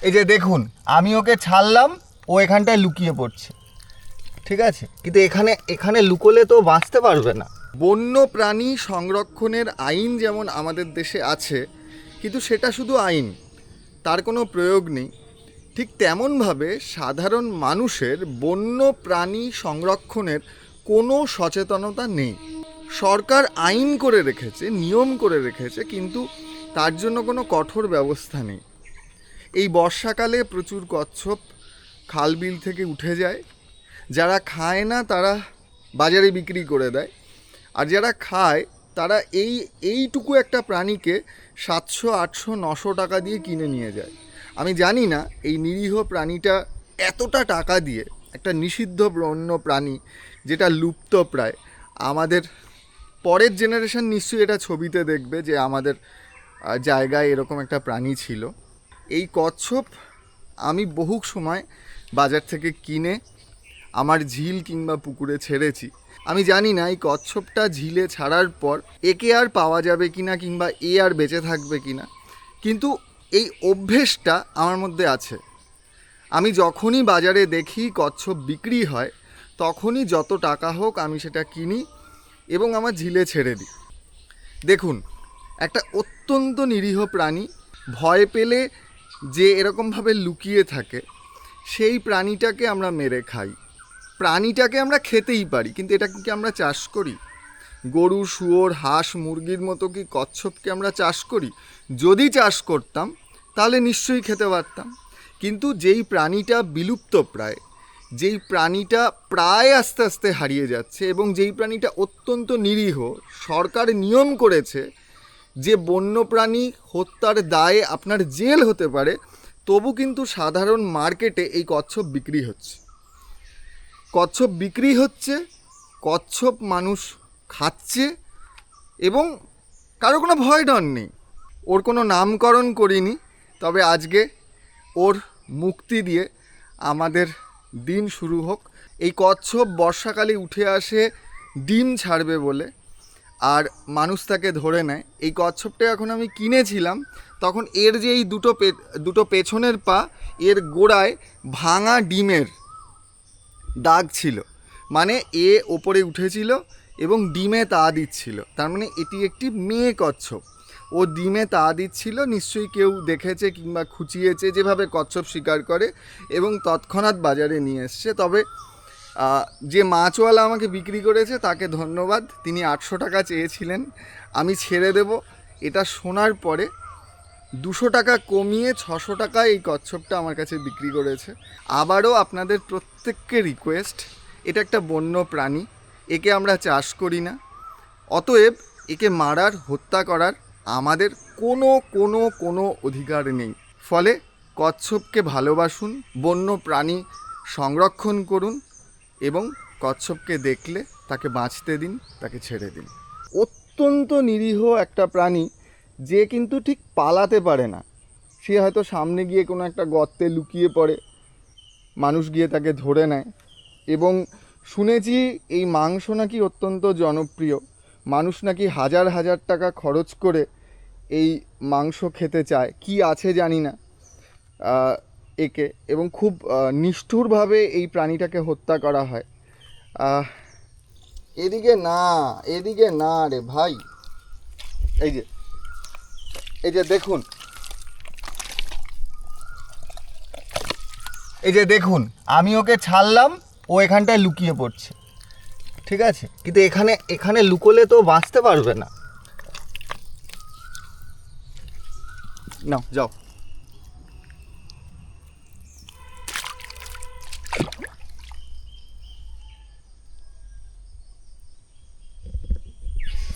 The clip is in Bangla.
এই যে দেখুন, আমি ওকে ছাড়লাম, ও এখানটায় লুকিয়ে পড়ছে, ঠিক আছে? কিন্তু এখানে লুকোলে তো বাঁচতে পারবে না। বন্য প্রাণী সংরক্ষণের আইন যেমন আমাদের দেশে আছে, কিন্তু সেটা শুধু আইন, তার কোনো প্রয়োগ নেই। ঠিক তেমনভাবে সাধারণ মানুষের বন্য প্রাণী সংরক্ষণের কোনো সচেতনতা নেই। সরকার আইন করে রেখেছে, নিয়ম করে রেখেছে, কিন্তু তার জন্য কোনো কঠোর ব্যবস্থা নেই। এই বর্ষাকালে প্রচুর কচ্ছপ খাল বিল থেকে উঠে যায়। যারা খায় না তারা বাজারে বিক্রি করে দেয়, আর যারা খায় তারা এইটুকু একটা প্রাণীকে 700, 800, 900 টাকা দিয়ে কিনে নিয়ে যায়। আমি জানি না এই নিরীহ প্রাণীটা এতটা টাকা দিয়ে, একটা নিষিদ্ধ বন্য প্রাণী যেটা লুপ্ত প্রায়, আমাদের পরের জেনারেশন নিশ্চয়ই এটা ছবিতে দেখবে যে আমাদের জায়গায় এরকম একটা প্রাণী ছিল। এই কচ্ছপ আমি বহু সময় বাজার থেকে কিনে আমার ঝিল কিংবা পুকুরে ছেড়েছি। আমি জানি না এই কচ্ছপটা ঝিলে ছাড়ার পর একে আর পাওয়া যাবে কিনা, কিংবা এ আর বেঁচে থাকবে কিনা, কিন্তু এই অভ্যেসটা আমার মধ্যে আছে। আমি যখনই বাজারে দেখি কচ্ছপ বিক্রি হয়, তখনই যত টাকা হোক আমি সেটা কিনি এবং আমার ঝিলে ছেড়ে দিই। দেখুন, একটা অত্যন্ত নিরীহ প্রাণী, ভয় পেলে যে এরকমভাবে লুকিয়ে থাকে, সেই প্রাণীটাকে আমরা মেরে খাই। প্রাণীটাকে আমরা খেতেই পারি, কিন্তু এটাকে কি আমরা চাষ করি? গরু, শুয়োর, হাঁস, মুরগির মতো কি কচ্ছপকে আমরা চাষ করি? যদি চাষ করতাম তাহলে নিশ্চয়ই খেতে পারতাম। কিন্তু যেই প্রাণীটা বিলুপ্ত প্রায়, যেই প্রাণীটা প্রায় আস্তে আস্তে হারিয়ে যাচ্ছে, এবং যেই প্রাণীটা অত্যন্ত নিরীহ, সরকার নিয়ম করেছে যে বন্যপ্রাণী হত্যার দায়ে আপনার জেল হতে পারে, তবু কিন্তু সাধারণ মার্কেটে এই কচ্ছপ বিক্রি হচ্ছে। কচ্ছপ মানুষ খাচ্ছে, এবং কারো কোনো ভয় ডর নেই। ওর কোনো নামকরণ করিনি, তবে আজকে ওর মুক্তি দিয়ে আমাদের দিন শুরু হোক। এই কচ্ছপ বর্ষাকালে উঠে আসে ডিম ছাড়বে বলে, আর মানুষ তাকে ধরে নেয়। এই কচ্ছপটা এখন আমি কিনেছিলাম, তখন এর যে এই দুটো পেছনের পা, এর গোড়ায় ভাঙা ডিমের দাগ ছিল, মানে এ ওপরে উঠেছিল এবং ডিমে তা দিচ্ছিল। তার মানে এটি একটি মেয়ে কচ্ছপ, ও ডিমে তা দিচ্ছিল। নিশ্চয়ই কেউ দেখেছে কিংবা খুঁচিয়েছে, যেভাবে কচ্ছপ শিকার করে, এবং তৎক্ষণাৎ বাজারে নিয়ে এসছে। তবে যে মাছওয়ালা আমাকে বিক্রি করেছে তাকে ধন্যবাদ, তিনি 800 টাকা চেয়েছিলেন, আমি ছেড়ে দেব। এটা শোনার পরে 200 টাকা কমিয়ে 600 টাকায় এই কচ্ছপটা আমার কাছে বিক্রি করেছে। আবারও আপনাদের প্রত্যেককে রিকোয়েস্ট, এটা একটা বন্য প্রাণী, একে আমরা চাষ করি না, অতএব একে মারার, হত্যা করার আমাদের কোনো অধিকার নেই। ফলে কচ্ছপকে ভালোবাসুন, বন্য প্রাণী সংরক্ষণ করুন, এবং কচ্ছপকে দেখলে তাকে বাঁচতে দিন, তাকে ছেড়ে দিন। অত্যন্ত নিরীহ একটা প্রাণী, যে কিন্তু ঠিক পালাতে পারে না। সে হয়তো সামনে গিয়ে কোনো একটা গর্তে লুকিয়ে পড়ে, মানুষ গিয়ে তাকে ধরে নেয়, এবং শুনেছি এই মাংস নাকি অত্যন্ত জনপ্রিয়। মানুষ নাকি হাজার হাজার টাকা খরচ করে এই মাংস খেতে চায়। কি আছে জানি না একে, এবং খুব নিষ্ঠুরভাবে এই প্রাণীটাকে হত্যা করা হয়। এদিকে না রে ভাই, এই যে দেখুন, আমি ওকে ছাড়লাম, ও এখানটায় লুকিয়ে পড়ছে, ঠিক আছে? কিন্তু এখানে লুকোলে তো বাঁচতে পারবে না। নাও যাও।